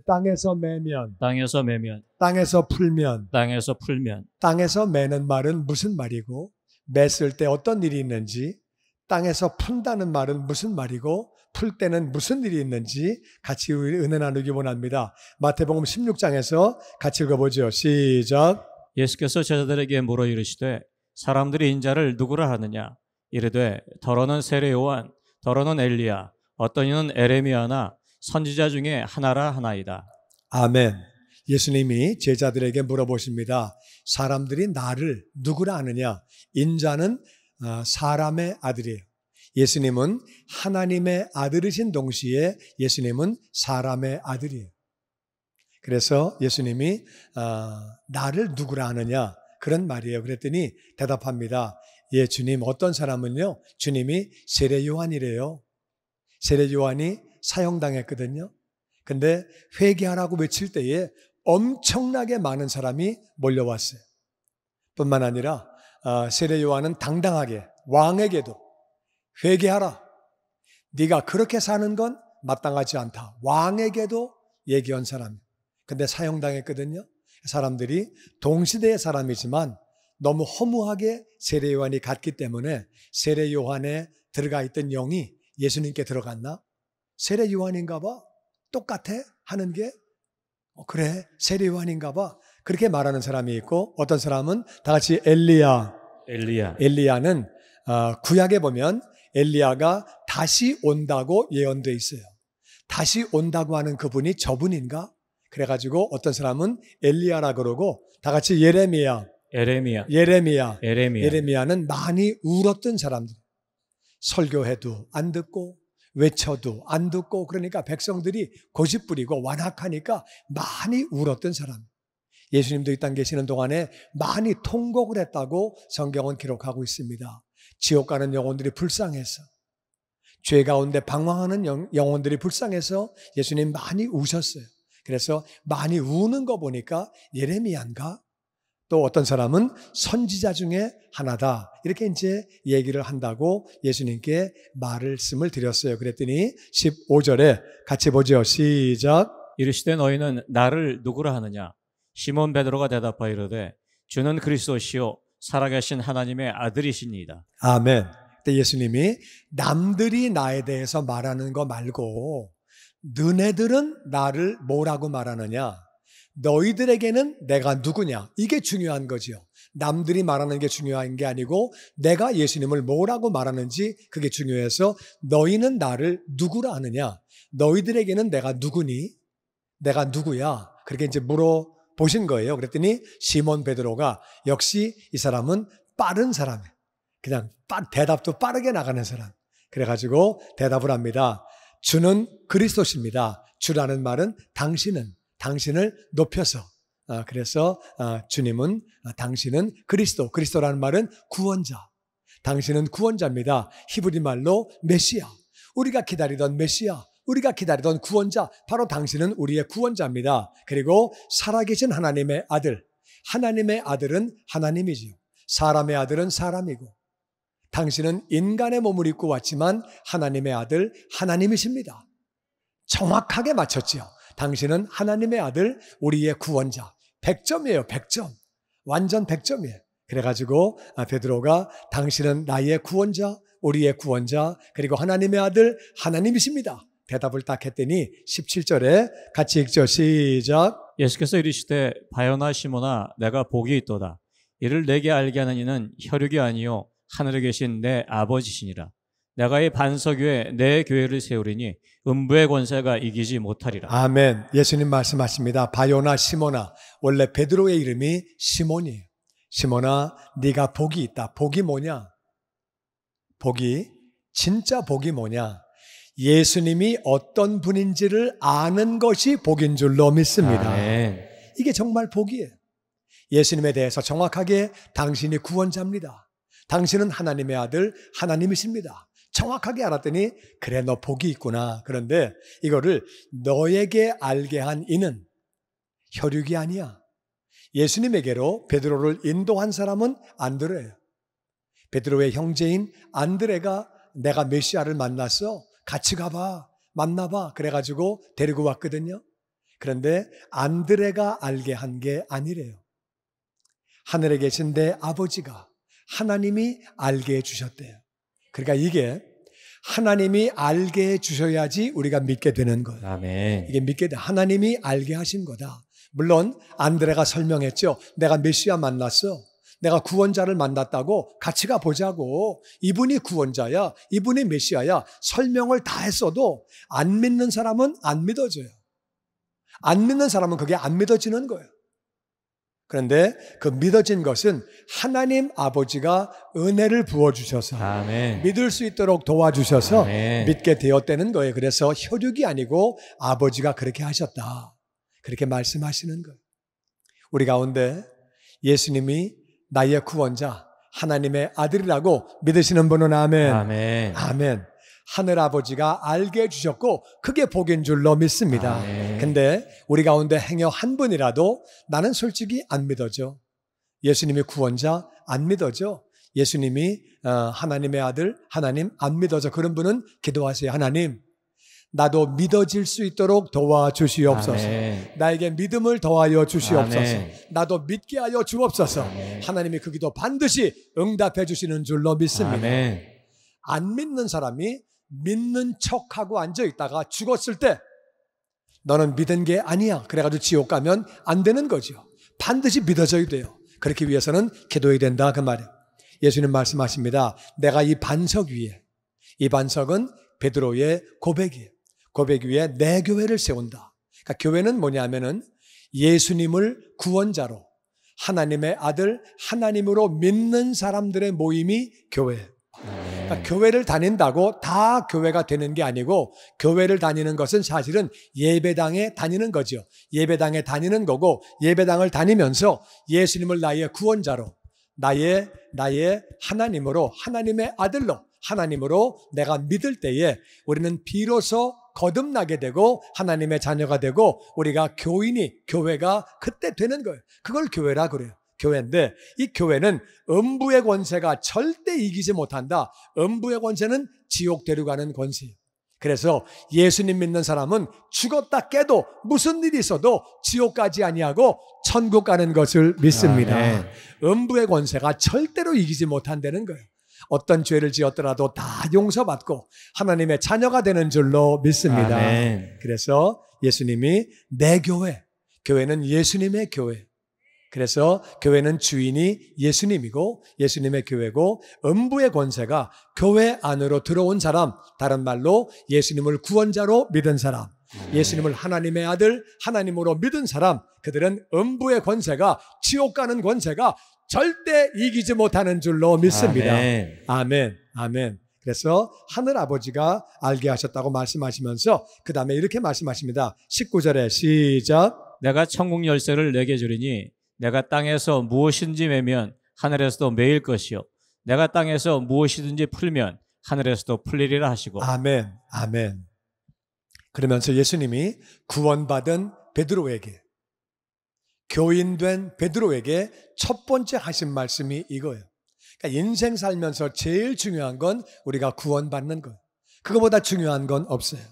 땅에서 매면, 땅에서 매면, 땅에서 풀면, 땅에서 풀면, 땅에서 매는 말은 무슨 말이고, 맸을 때 어떤 일이 있는지, 땅에서 푼다는 말은 무슨 말이고, 풀 때는 무슨 일이 있는지 같이 은혜 나누기 원합니다. 마태복음 16장에서 같이 읽어보죠. 시작. 예수께서 제자들에게 물어 이르시되 사람들이 인자를 누구라 하느냐? 이르되 더러는 세례 요한, 더러는 엘리야, 어떤 이는 에레미야나 선지자 중에 하나라 하나이다. 아멘. 예수님이 제자들에게 물어보십니다. 사람들이 나를 누구라 하느냐? 인자는 사람의 아들이에요. 예수님은 하나님의 아들이신 동시에 예수님은 사람의 아들이에요. 그래서 예수님이 나를 누구라 하느냐? 그런 말이에요. 그랬더니 대답합니다. 예, 주님, 어떤 사람은요, 주님이 세례 요한이래요. 세례 요한이 사형당했거든요. 근데 회개하라고 외칠 때에 엄청나게 많은 사람이 몰려왔어요. 뿐만 아니라 세례 요한은 당당하게 왕에게도 회개하라. 네가 그렇게 사는 건 마땅하지 않다. 왕에게도 얘기한 사람. 근데 사형당했거든요. 사람들이 동시대의 사람이지만 너무 허무하게 세례 요한이 갔기 때문에 세례 요한에 들어가 있던 영이 예수님께 들어갔나? 세례 요한인가 봐. 똑같아? 하는 게 그래 세례 요한인가 봐. 그렇게 말하는 사람이 있고 어떤 사람은 다 같이 엘리야는 구약에 보면 엘리야가 다시 온다고 예언되어 있어요. 다시 온다고 하는 그분이 저분인가? 그래가지고 어떤 사람은 엘리야라 그러고 다 같이 예레미야는 많이 울었던 사람들. 설교해도 안 듣고 외쳐도 안 듣고 그러니까 백성들이 고집부리고 완악하니까 많이 울었던 사람. 예수님도 이 땅 계시는 동안에 많이 통곡을 했다고 성경은 기록하고 있습니다. 지옥 가는 영혼들이 불쌍해서 죄 가운데 방황하는 영혼들이 불쌍해서 예수님 많이 우셨어요. 그래서 많이 우는 거 보니까 예레미야인가? 또 어떤 사람은 선지자 중에 하나다. 이렇게 이제 얘기를 한다고 예수님께 말씀을 드렸어요. 그랬더니 15절에 같이 보죠. 시작. 이르시되 너희는 나를 누구라 하느냐? 시몬 베드로가 대답하여 이르되 주는 그리스도시요 살아계신 하나님의 아들이시니이다. 아멘. 그때 예수님이 남들이 나에 대해서 말하는 거 말고 너네들은 나를 뭐라고 말하느냐? 너희들에게는 내가 누구냐? 이게 중요한 거죠. 남들이 말하는 게 중요한 게 아니고 내가 예수님을 뭐라고 말하는지 그게 중요해서 너희는 나를 누구라 하느냐? 너희들에게는 내가 누구니? 내가 누구야? 그렇게 이제 물어보신 거예요. 그랬더니 시몬 베드로가 역시 이 사람은 빠른 사람이에요. 그냥 대답도 빠르게 나가는 사람. 그래가지고 대답을 합니다. 주는 그리스도십니다. 주라는 말은 당신을 높여서 그래서 주님은 당신은 그리스도라는 말은 구원자. 당신은 구원자입니다. 히브리 말로 메시아. 우리가 기다리던 메시아, 우리가 기다리던 구원자, 바로 당신은 우리의 구원자입니다. 그리고 살아계신 하나님의 아들. 하나님의 아들은 하나님이지요. 사람의 아들은 사람이고 당신은 인간의 몸을 입고 왔지만 하나님의 아들 하나님이십니다. 정확하게 맞췄지요. 당신은 하나님의 아들, 우리의 구원자. 100점이에요. 100점. 완전 100점이에요. 그래가지고 베드로가 당신은 나의 구원자, 우리의 구원자, 그리고 하나님의 아들 하나님이십니다. 대답을 딱 했더니 17절에 같이 읽죠. 시작. 예수께서 이르시되 바요나 시몬아 내가 복이 있도다. 이를 내게 알게 하는 이는 혈육이 아니요 하늘에 계신 내 아버지시니라. 내가 이 반석 위에 내 교회를 세우리니 음부의 권세가 이기지 못하리라. 아멘. 예수님 말씀하십니다. 바요나 시몬아. 원래 베드로의 이름이 시몬이에요. 시몬아 네가 복이 있다. 복이 뭐냐? 진짜 복이 뭐냐? 예수님이 어떤 분인지를 아는 것이 복인 줄로 믿습니다. 아멘. 이게 정말 복이에요. 예수님에 대해서 정확하게 당신이 구원자입니다. 당신은 하나님의 아들 하나님이십니다. 정확하게 알았더니 그래 너 복이 있구나. 그런데 이거를 너에게 알게 한 이는 혈육이 아니야. 예수님에게로 베드로를 인도한 사람은 안드레예요. 베드로의 형제인 안드레가 내가 메시아를 만났어. 같이 가봐. 만나봐. 그래가지고 데리고 왔거든요. 그런데 안드레가 알게 한 게 아니래요. 하늘에 계신 내 아버지가 하나님이 알게 해주셨대요. 그러니까 이게 하나님이 알게 해주셔야지 우리가 믿게 되는 거예요. 아멘. 이게 믿게 돼. 하나님이 알게 하신 거다. 물론 안드레가 설명했죠. 내가 메시아 만났어. 내가 구원자를 만났다고 같이 가보자고. 이분이 구원자야. 이분이 메시아야. 설명을 다 했어도 안 믿는 사람은 안 믿어져요. 안 믿는 사람은 그게 안 믿어지는 거예요. 그런데 그 믿어진 것은 하나님 아버지가 은혜를 부어주셔서 아멘. 믿을 수 있도록 도와주셔서 아멘. 믿게 되었다는 거예요. 그래서 혈육이 아니고 아버지가 그렇게 하셨다. 그렇게 말씀하시는 거예요. 우리 가운데 예수님이 나의 구원자, 하나님의 아들이라고 믿으시는 분은 아멘. 아멘. 아멘. 하늘아버지가 알게 해주셨고 그게 복인 줄로 믿습니다. 아멘. 근데 우리 가운데 행여 한 분이라도 나는 솔직히 안 믿어져. 예수님이 구원자 안 믿어져. 예수님이 하나님의 아들, 하나님 안 믿어져. 그런 분은 기도하세요. 하나님, 나도 믿어질 수 있도록 도와주시옵소서. 아멘. 나에게 믿음을 더하여 주시옵소서. 아멘. 나도 믿게 하여 주옵소서. 아멘. 하나님이 그 기도 반드시 응답해 주시는 줄로 믿습니다. 아멘. 안 믿는 사람이 믿는 척하고 앉아있다가 죽었을 때 너는 믿은 게 아니야. 그래가지고 지옥 가면 안 되는 거죠. 반드시 믿어져야 돼요. 그렇기 위해서는 기도해야 된다 그 말이에요. 예수님 말씀하십니다. 내가 이 반석 위에, 이 반석은 베드로의 고백이에요. 고백 위에 내 교회를 세운다. 그러니까 교회는 뭐냐면은 예수님을 구원자로 하나님의 아들 하나님으로 믿는 사람들의 모임이 교회예요. 그러니까 교회를 다닌다고 다 교회가 되는 게 아니고 교회를 다니는 것은 사실은 예배당에 다니는 거죠. 예배당에 다니는 거고 예배당을 다니면서 예수님을 나의 구원자로 나의 하나님으로 하나님의 아들로 하나님으로 내가 믿을 때에 우리는 비로소 거듭나게 되고 하나님의 자녀가 되고 우리가 교회가 그때 되는 거예요. 그걸 교회라 그래요. 교회인데 이 교회는 음부의 권세가 절대 이기지 못한다. 음부의 권세는 지옥 데려가는 권세예요. 그래서 예수님 믿는 사람은 죽었다 깨도 무슨 일이 있어도 지옥까지 아니하고 천국 가는 것을 믿습니다. 아멘. 음부의 권세가 절대로 이기지 못한다는 거예요. 어떤 죄를 지었더라도 다 용서받고 하나님의 자녀가 되는 줄로 믿습니다. 아멘. 그래서 예수님이 내 교회는 예수님의 교회. 그래서 교회는 주인이 예수님이고 예수님의 교회고 음부의 권세가 교회 안으로 들어온 사람, 다른 말로 예수님을 구원자로 믿은 사람, 예수님을 하나님의 아들, 하나님으로 믿은 사람, 그들은 음부의 권세가 지옥 가는 권세가 절대 이기지 못하는 줄로 믿습니다. 아멘. 아멘. 아멘. 그래서 하늘 아버지가 알게 하셨다고 말씀하시면서 그 다음에 이렇게 말씀하십니다. 19절에 시작. 내가 천국 열쇠를 내게 주리니 내가 땅에서 무엇이든지 매면 하늘에서도 매일 것이요 내가 땅에서 무엇이든지 풀면 하늘에서도 풀리리라 하시고. 아멘. 아멘. 그러면서 예수님이 구원받은 베드로에게, 교인된 베드로에게 첫 번째 하신 말씀이 이거예요. 그러니까 인생 살면서 제일 중요한 건 우리가 구원받는 것. 그거보다 중요한 건 없어요.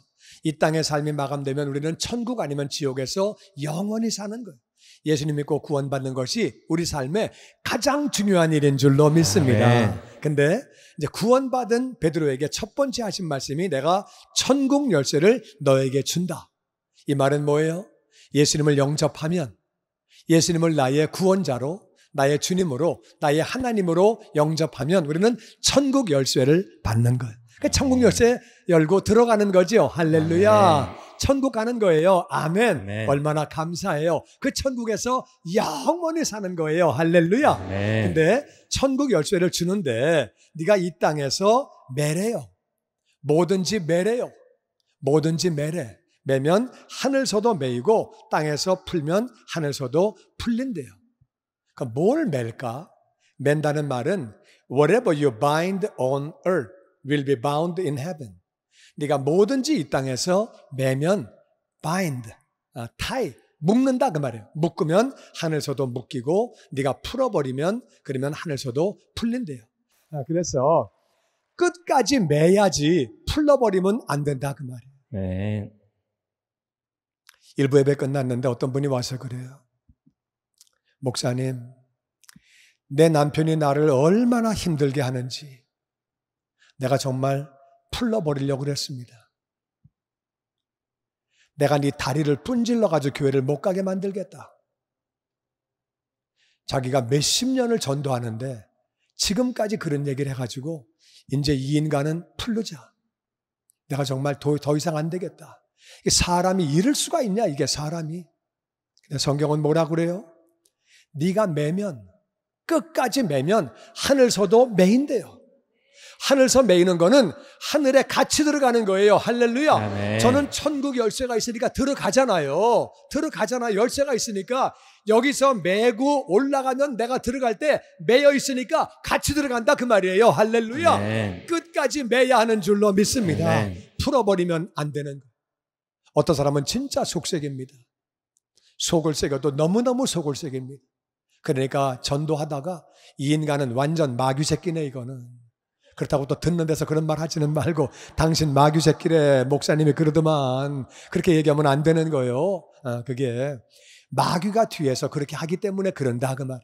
이 땅의 삶이 마감되면 우리는 천국 아니면 지옥에서 영원히 사는 거예요. 예수님 믿고 구원받는 것이 우리 삶의 가장 중요한 일인 줄로 믿습니다. 근데 이제 구원받은 베드로에게 첫 번째 하신 말씀이 내가 천국 열쇠를 너에게 준다. 이 말은 뭐예요? 예수님을 영접하면 예수님을 나의 구원자로, 나의 주님으로, 나의 하나님으로 영접하면 우리는 천국 열쇠를 받는 거예요. 그러니까 천국 열쇠 열고 들어가는 거죠. 할렐루야. 아멘. 천국 가는 거예요. 아멘. 아멘. 얼마나 감사해요. 그 천국에서 영원히 사는 거예요. 할렐루야. 아멘. 근데 천국 열쇠를 주는데 네가 이 땅에서 매래요. 뭐든지 매래요. 뭐든지 매래. 매면 하늘서도 매이고 땅에서 풀면 하늘서도 풀린대요. 그럼 뭘 맬까? 맨다는 말은 whatever you bind on earth will be bound in heaven. 네가 뭐든지 이 땅에서 매면 bind, tie, 묶는다 그 말이에요. 묶으면 하늘서도 묶이고 네가 풀어버리면 그러면 하늘서도 풀린대요. 그래서 끝까지 매야지 풀러버리면 안 된다 그 말이에요. 네. 일부 예배 끝났는데 어떤 분이 와서 그래요. 목사님, 내 남편이 나를 얼마나 힘들게 하는지 내가 정말 풀러버리려고 그랬습니다. 내가 네 다리를 분질러가지고 교회를 못 가게 만들겠다. 자기가 몇십 년을 전도하는데 지금까지 그런 얘기를 해가지고 이제 이 인간은 풀르자. 내가 정말 더 이상 안 되겠다. 사람이 이럴 수가 있냐, 이게 사람이. 근데 성경은 뭐라고 그래요? 네가 매면, 끝까지 매면 하늘서도 매인대요. 하늘서 매이는 거는 하늘에 같이 들어가는 거예요. 할렐루야. 아멘. 저는 천국 열쇠가 있으니까 들어가잖아요. 열쇠가 있으니까 여기서 매고 올라가면 내가 들어갈 때 매여 있으니까 같이 들어간다 그 말이에요. 할렐루야. 아멘. 끝까지 매야 하는 줄로 믿습니다. 아멘. 풀어버리면 안 되는 거예요. 어떤 사람은 진짜 속색입니다. 속을 새겨도 너무너무 속을 새깁니다. 그러니까 전도하다가 이 인간은 완전 마귀 새끼네 이거는. 그렇다고 또 듣는 데서 그런 말 하지는 말고 당신 마귀 새끼래 목사님이 그러더만 그렇게 얘기하면 안 되는 거예요. 그게 마귀가 뒤에서 그렇게 하기 때문에 그런다 그 말.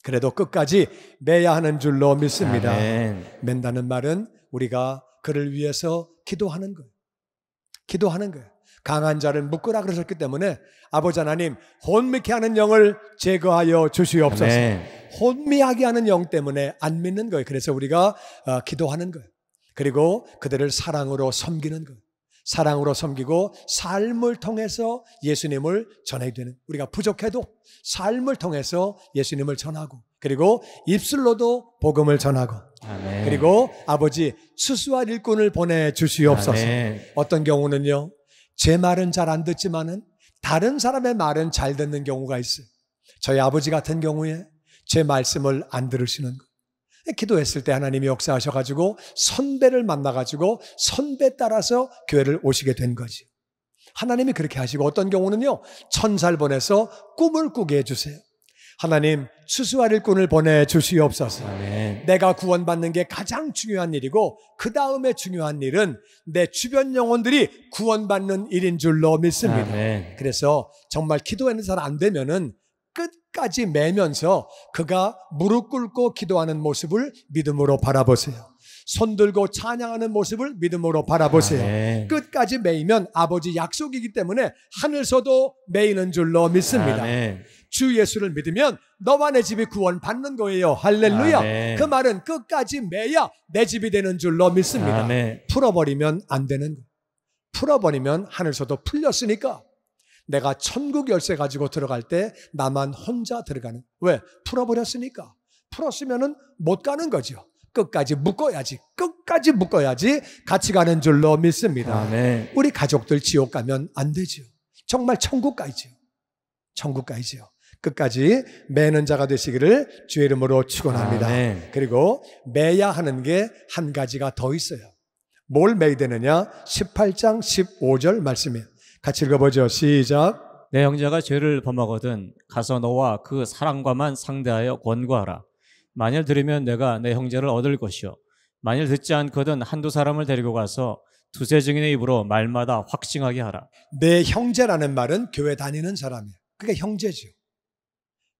그래도 끝까지 매야 하는 줄로 믿습니다. 아멘. 맨다는 말은 우리가 그를 위해서 기도하는 거예요. 기도하는 거예요. 강한 자를 묶으라 그러셨기 때문에 아버지 하나님 혼미케 하는 영을 제거하여 주시옵소서. 아멘. 혼미하게 하는 영 때문에 안 믿는 거예요. 그래서 우리가 기도하는 거예요. 그리고 그들을 사랑으로 섬기는 거예요. 사랑으로 섬기고 삶을 통해서 예수님을 전해야 되는, 우리가 부족해도 삶을 통해서 예수님을 전하고 그리고 입술로도 복음을 전하고 아멘. 그리고 아버지 수수할 일꾼을 보내주시옵소서. 아멘. 어떤 경우는요 제 말은 잘 안 듣지만은 다른 사람의 말은 잘 듣는 경우가 있어요. 저희 아버지 같은 경우에 제 말씀을 안 들으시는 거. 기도했을 때 하나님이 역사하셔가지고 선배를 만나가지고 선배 따라서 교회를 오시게 된 거지. 하나님이 그렇게 하시고 어떤 경우는요 천사를 보내서 꿈을 꾸게 해주세요. 하나님 수수할 일꾼을 보내주시옵소서. 아멘. 내가 구원받는 게 가장 중요한 일이고 그 다음에 중요한 일은 내 주변 영혼들이 구원받는 일인 줄로 믿습니다. 아멘. 그래서 정말 기도하는 사람 안 되면은 끝까지 매면서 그가 무릎 꿇고 기도하는 모습을 믿음으로 바라보세요. 손 들고 찬양하는 모습을 믿음으로 바라보세요. 아멘. 끝까지 매이면 아버지 약속이기 때문에 하늘서도 매이는 줄로 믿습니다. 아멘. 주 예수를 믿으면 너와 내 집이 구원받는 거예요. 할렐루야. 아멘. 그 말은 끝까지 매야 내 집이 되는 줄로 믿습니다. 아멘. 풀어버리면 안 되는 거예요. 풀어버리면 하늘서도 풀렸으니까 내가 천국 열쇠 가지고 들어갈 때 나만 혼자 들어가는. 왜? 풀어버렸으니까. 풀었으면은 못 가는 거죠. 끝까지 묶어야지. 끝까지 묶어야지 같이 가는 줄로 믿습니다. 아멘. 우리 가족들 지옥 가면 안 되죠. 정말 천국 가야죠. 천국 가야죠. 끝까지 매는 자가 되시기를 주의 이름으로 축원합니다. 아멘. 그리고 매야 하는 게 한 가지가 더 있어요. 뭘 매야 되느냐? 18장 15절 말씀이에요. 같이 읽어보죠. 시작. 내 형제가 죄를 범하거든 가서 너와 그 사랑과만 상대하여 권고하라. 만일 들으면 내가 내 형제를 얻을 것이요 만일 듣지 않거든 한두 사람을 데리고 가서 두세 증인의 입으로 말마다 확증하게 하라. 내 형제라는 말은 교회 다니는 사람이에요. 그게 형제죠.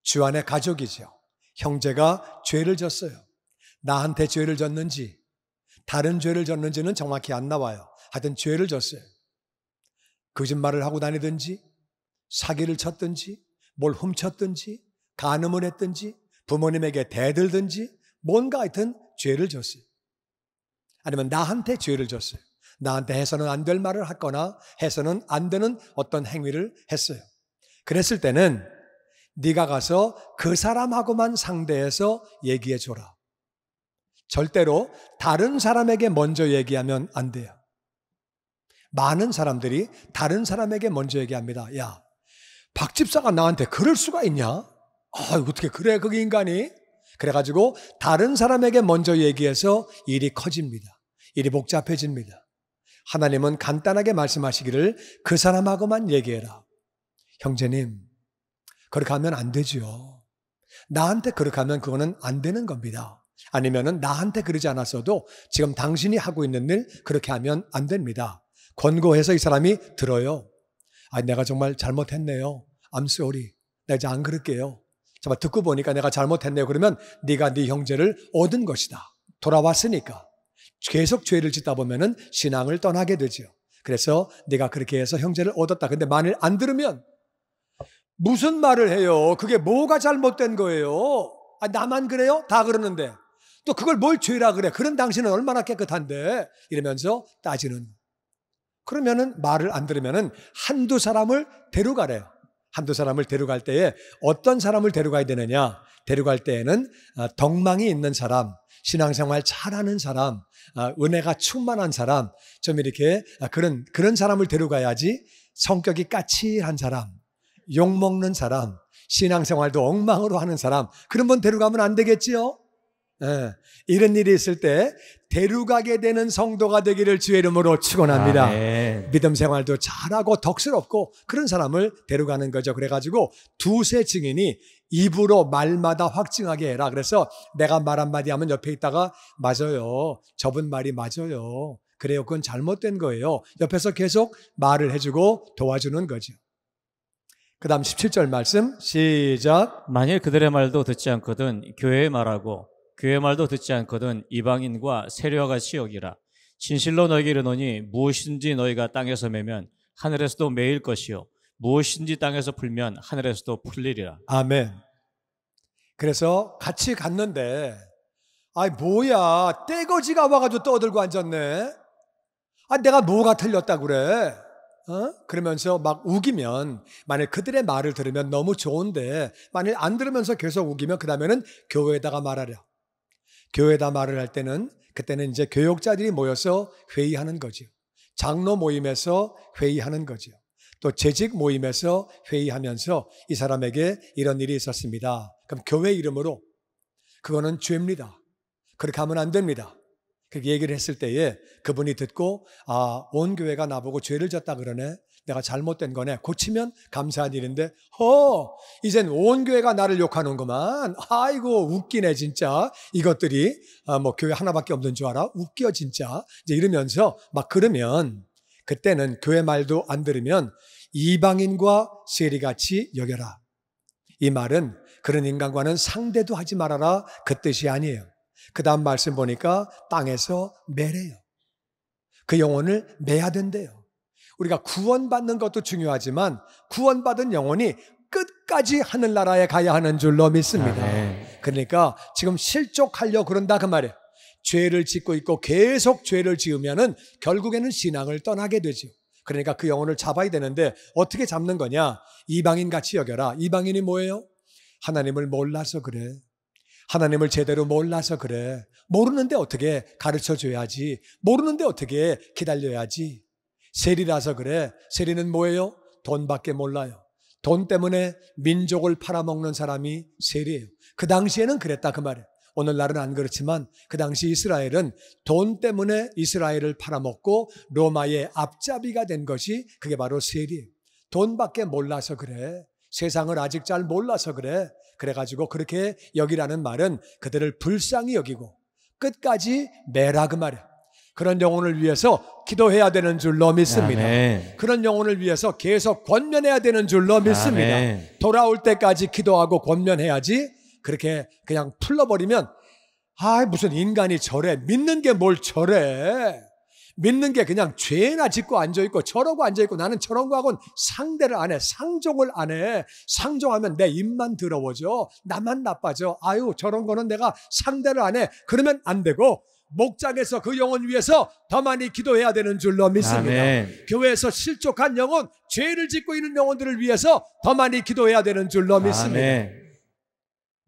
주 안의 가족이죠. 형제가 죄를 졌어요. 나한테 죄를 졌는지 다른 죄를 졌는지는 정확히 안 나와요. 하여튼 죄를 졌어요. 거짓말을 하고 다니든지 사기를 쳤든지 뭘 훔쳤든지 간음을 했든지 부모님에게 대들든지 뭔가 하여튼 죄를 졌어요. 아니면 나한테 죄를 졌어요. 나한테 해서는 안 될 말을 했거나 해서는 안 되는 어떤 행위를 했어요. 그랬을 때는 네가 가서 그 사람하고만 상대해서 얘기해 줘라. 절대로 다른 사람에게 먼저 얘기하면 안 돼요. 많은 사람들이 다른 사람에게 먼저 얘기합니다. 야, 박 집사가 나한테 그럴 수가 있냐? 어떻게 그래 그게 인간이? 그래가지고 다른 사람에게 먼저 얘기해서 일이 커집니다. 일이 복잡해집니다. 하나님은 간단하게 말씀하시기를 그 사람하고만 얘기해라. 형제님, 그렇게 하면 안 되죠. 나한테 그렇게 하면 그거는 안 되는 겁니다. 아니면은 나한테 그러지 않았어도 지금 당신이 하고 있는 일 그렇게 하면 안 됩니다. 권고해서 이 사람이 들어요. 내가 정말 잘못했네요. I'm sorry. 내가 이제 안 그럴게요. 정말 듣고 보니까 내가 잘못했네요. 그러면 네가 네 형제를 얻은 것이다. 돌아왔으니까. 계속 죄를 짓다 보면은 신앙을 떠나게 되죠. 그래서 네가 그렇게 해서 형제를 얻었다. 근데 만일 안 들으면 무슨 말을 해요? 그게 뭐가 잘못된 거예요? 나만 그래요? 다 그러는데. 또 그걸 뭘 죄라 그래? 그런 당신은 얼마나 깨끗한데? 이러면서 따지는. 그러면은 말을 안 들으면은 한두 사람을 데려가래요. 한두 사람을 데려갈 때에 어떤 사람을 데려가야 되느냐? 데려갈 때에는 덕망이 있는 사람, 신앙생활 잘하는 사람, 은혜가 충만한 사람, 좀 이렇게 그런 사람을 데려가야지. 성격이 까칠한 사람, 욕먹는 사람, 신앙생활도 엉망으로 하는 사람, 그런 분 데려가면 안 되겠지요? 이런 일이 있을 때 데려가게 되는 성도가 되기를 주의 이름으로 축원합니다. 아멘. 믿음 생활도 잘하고 덕스럽고 그런 사람을 데려가는 거죠. 그래가지고 두세 증인이 입으로 말마다 확증하게 해라. 그래서 내가 말 한마디 하면 옆에 있다가 맞아요. 저분 말이 맞아요. 그래요. 그건 잘못된 거예요. 옆에서 계속 말을 해주고 도와주는 거죠. 그 다음 17절 말씀 시작. 만일 그들의 말도 듣지 않거든 교회의 말하고 교회의 말도 듣지 않거든 이방인과 세리와 같이 여기라. 진실로 너희에게 이르노니 무엇인지 너희가 땅에서 매면 하늘에서도 매일 것이요 무엇인지 땅에서 풀면 하늘에서도 풀리리라. 아멘. 그래서 같이 갔는데 뭐야 떼거지가 와가지고 떠들고 앉았네. 내가 뭐가 틀렸다 그래? 그러면서 막 우기면, 만일 그들의 말을 들으면 너무 좋은데 만일 안 들으면서 계속 우기면 그 다음에는 교회에다가 말하려. 교회에다 말을 할 때는 그때는 이제 교역자들이 모여서 회의하는 거죠. 장로 모임에서 회의하는 거죠. 또 재직 모임에서 회의하면서 이 사람에게 이런 일이 있었습니다. 그럼 교회 이름으로 그거는 죄입니다. 그렇게 하면 안 됩니다. 그렇게 얘기를 했을 때에 그분이 듣고 온 교회가 나보고 죄를 졌다 그러네. 내가 잘못된 거네. 고치면 감사한 일인데 이젠 온 교회가 나를 욕하는구만. 아이고 웃기네 진짜. 이것들이 뭐 교회 하나밖에 없는 줄 알아? 웃겨 진짜. 이제 이러면서 막 그러면 그때는 교회 말도 안 들으면 이방인과 세리같이 여겨라. 이 말은 그런 인간과는 상대도 하지 말아라 그 뜻이 아니에요. 그 다음 말씀 보니까 땅에서 매래요. 그 영혼을 매야 된대요. 우리가 구원받는 것도 중요하지만 구원받은 영혼이 끝까지 하늘나라에 가야 하는 줄로 믿습니다. 그러니까 지금 실족하려고 그런다 그 말이에요. 죄를 짓고 있고 계속 죄를 지으면은 결국에는 신앙을 떠나게 되죠. 그러니까 그 영혼을 잡아야 되는데 어떻게 잡는 거냐? 이방인 같이 여겨라. 이방인이 뭐예요? 하나님을 몰라서 그래. 하나님을 제대로 몰라서 그래. 모르는데 어떻게 가르쳐줘야지. 모르는데 어떻게 기다려야지. 세리라서 그래. 세리는 뭐예요? 돈밖에 몰라요. 돈 때문에 민족을 팔아먹는 사람이 세리예요. 그 당시에는 그랬다 그 말이에요. 오늘날은 안 그렇지만 그 당시 이스라엘은 돈 때문에 이스라엘을 팔아먹고 로마의 앞잡이가 된 것이 그게 바로 세리예요. 돈밖에 몰라서 그래. 세상을 아직 잘 몰라서 그래. 그래가지고 그렇게 여기라는 말은 그들을 불쌍히 여기고 끝까지 매라 그 말이에요. 그런 영혼을 위해서 기도해야 되는 줄로 믿습니다. 아멘. 그런 영혼을 위해서 계속 권면해야 되는 줄로 믿습니다. 아멘. 돌아올 때까지 기도하고 권면해야지. 그렇게 그냥 풀러버리면 무슨 인간이 저래. 믿는 게 뭘 저래. 믿는 게 그냥 죄나 짓고 앉아있고 저러고 앉아있고 나는 저런 거 하고는 상대를 안 해. 상종을 안 해. 상종하면 내 입만 더러워져. 나만 나빠져. 저런 거는 내가 상대를 안 해. 그러면 안 되고 목장에서 그 영혼 위해서 더 많이 기도해야 되는 줄로 믿습니다. 아멘. 교회에서 실족한 영혼, 죄를 짓고 있는 영혼들을 위해서 더 많이 기도해야 되는 줄로 믿습니다. 아멘.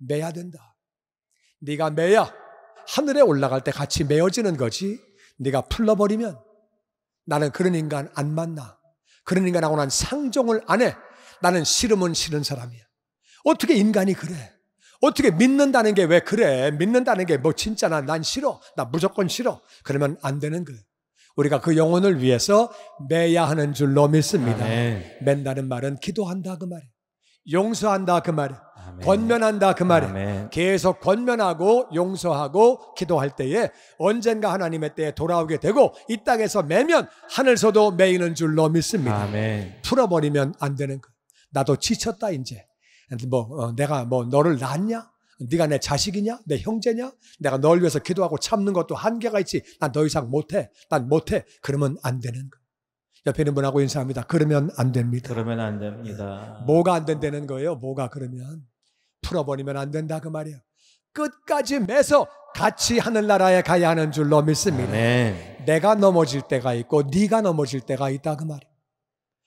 매야 된다. 네가 매야 하늘에 올라갈 때 같이 메어지는 거지. 네가 풀러버리면 나는 그런 인간 안 만나. 그런 인간하고 난 상종을 안 해. 나는 싫으면 싫은 사람이야. 어떻게 인간이 그래? 어떻게 믿는다는 게 왜 그래? 믿는다는 게 뭐 진짜 난 싫어. 나 무조건 싫어. 그러면 안 되는 거예요. 우리가 그 영혼을 위해서 매야 하는 줄로 믿습니다. 아멘. 맨다는 말은 기도한다 그 말이에요. 용서한다 그 말이에요. 아멘. 권면한다 그 말이에요. 아멘. 계속 권면하고 용서하고 기도할 때에 언젠가 하나님의 때에 돌아오게 되고 이 땅에서 매면 하늘서도 매이는 줄로 믿습니다. 아멘. 풀어버리면 안 되는 거예요. 나도 지쳤다 이제. 내가 너를 낳았냐? 네가 내 자식이냐? 내 형제냐? 내가 널 위해서 기도하고 참는 것도 한계가 있지. 난 더 이상 못해. 난 못해. 그러면 안 되는 거예요. 옆에 있는 분하고 인사합니다. 그러면 안 됩니다. 그러면 안 됩니다. 뭐가 안 된다는 거예요? 뭐가 그러면? 풀어버리면 안 된다 그 말이에요. 끝까지 매서 같이 하늘나라에 가야 하는 줄로 믿습니다. 아멘. 내가 넘어질 때가 있고 네가 넘어질 때가 있다 그 말이에요.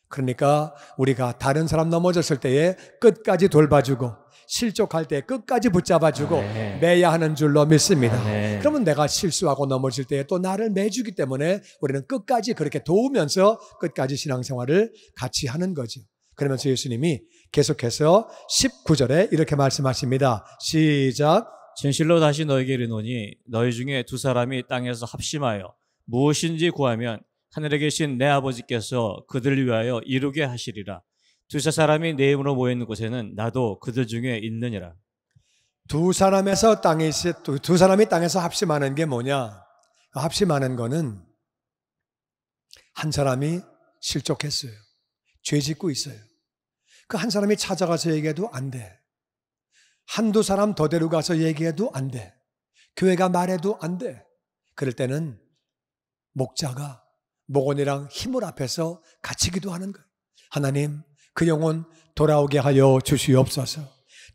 그러니까 우리가 다른 사람 넘어졌을 때에 끝까지 돌봐주고 실족할 때 끝까지 붙잡아주고 아멘. 매야 하는 줄로 믿습니다. 아멘. 그러면 내가 실수하고 넘어질 때에 또 나를 매주기 때문에 우리는 끝까지 그렇게 도우면서 끝까지 신앙생활을 같이 하는 거죠. 그러면서 예수님이 계속해서 19절에 이렇게 말씀하십니다. 시작. 진실로 다시 너에게 이르노니 너희 중에 두 사람이 땅에서 합심하여 무엇인지 구하면 하늘에 계신 내 아버지께서 그들을 위하여 이루게 하시리라. 두세 사람이 내 이름으로 모여 있는 곳에는 나도 그들 중에 있느니라. 두 사람이 땅에서 합심하는 게 뭐냐? 합심하는 거는 한 사람이 실족했어요. 죄 짓고 있어요. 그 한 사람이 찾아가서 얘기해도 안 돼. 한두 사람 더 데려가서 얘기해도 안 돼. 교회가 말해도 안 돼. 그럴 때는 목자가 목원이랑 힘을 합해서 같이 기도하는 거예요. 하나님, 그 영혼 돌아오게 하여 주시옵소서.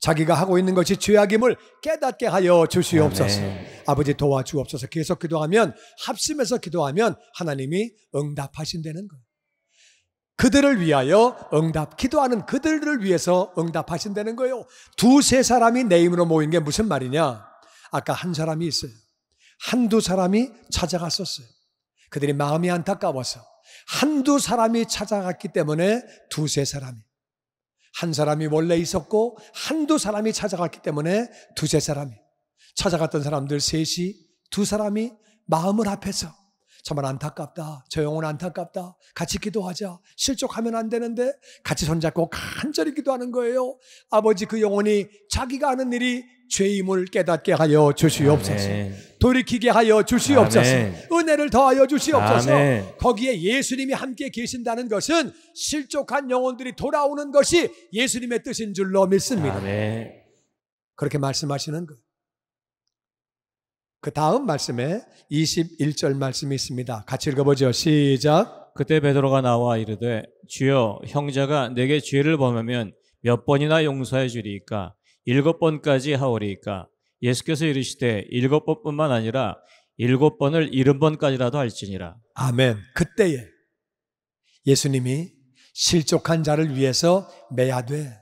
자기가 하고 있는 것이 죄악임을 깨닫게 하여 주시옵소서. 아멘. 아버지 도와주옵소서. 계속 기도하면, 합심해서 기도하면 하나님이 응답하신다는 거예요. 그들을 위하여 기도하는 그들을 위해서 응답하신다는 거예요. 두세 사람이 내 이름으로 모인 게 무슨 말이냐? 아까 한 사람이 있어요. 한두 사람이 찾아갔었어요. 그들이 마음이 안타까워서 한두 사람이 찾아갔기 때문에 두세 사람이, 한 사람이 원래 있었고 한두 사람이 찾아갔기 때문에 두세 사람이, 찾아갔던 사람들 셋이 두 사람이 마음을 합해서 정말 안타깝다. 저 영혼 안타깝다. 같이 기도하자. 실족하면 안 되는데 같이 손잡고 간절히 기도하는 거예요. 아버지, 그 영혼이 자기가 하는 일이 죄임을 깨닫게 하여 주시옵소서. 아멘. 돌이키게 하여 주시옵소서. 아멘. 은혜를 더하여 주시옵소서. 아멘. 거기에 예수님이 함께 계신다는 것은 실족한 영혼들이 돌아오는 것이 예수님의 뜻인 줄로 믿습니다. 아멘. 그렇게 말씀하시는 거예요. 그 다음 말씀에 21절 말씀이 있습니다. 같이 읽어보죠. 시작. 그때 베드로가 나와 이르되 주여, 형제가 내게 죄를 범하면 몇 번이나 용서해 주리이까? 7번까지 하오리이까? 예수께서 이르시되 7번뿐만 아니라 7번을 70번까지라도 할지니라. 아멘. 그때에 예수님이 실족한 자를 위해서 매야 돼.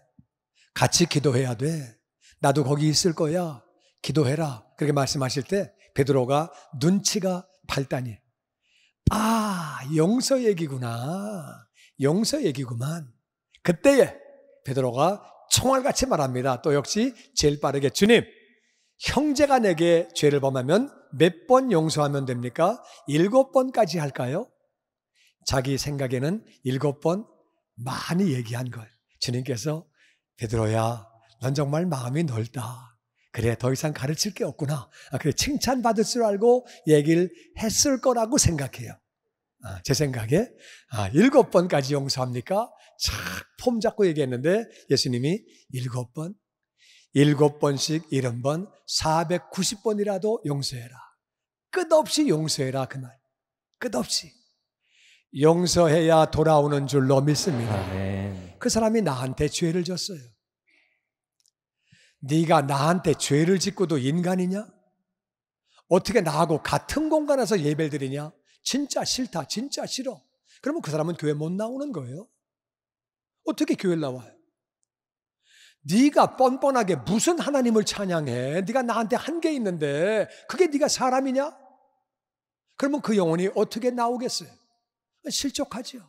같이 기도해야 돼. 나도 거기 있을 거야. 기도해라. 그렇게 말씀하실 때 베드로가 눈치가 발단이. 용서 얘기구나. 용서 얘기구만. 그때에 베드로가 총알같이 말합니다. 또 역시 제일 빠르게, 주님, 형제가 내게 죄를 범하면 몇 번 용서하면 됩니까? 7번까지 할까요? 자기 생각에는 7번 많이 얘기한 걸 주님께서, 베드로야, 넌 정말 마음이 넓다. 그래, 더 이상 가르칠 게 없구나. 그래, 칭찬받을 줄 알고 얘기를 했을 거라고 생각해요. 제 생각에 7번까지 용서합니까? 착 폼 잡고 얘기했는데 예수님이 7번, 7번씩 70번, 490번이라도 용서해라. 끝없이 용서해라 그 말. 끝없이 용서해야 돌아오는 줄로 믿습니다. 아멘. 그 사람이 나한테 죄를 졌어요. 네가 나한테 죄를 짓고도 인간이냐? 어떻게 나하고 같은 공간에서 예배를 드리냐? 진짜 싫다. 진짜 싫어. 그러면 그 사람은 교회 못 나오는 거예요. 어떻게 교회를 나와요? 네가 뻔뻔하게 무슨 하나님을 찬양해? 네가 나한테 한 게 있는데 그게 네가 사람이냐? 그러면 그 영혼이 어떻게 나오겠어요? 실족하죠.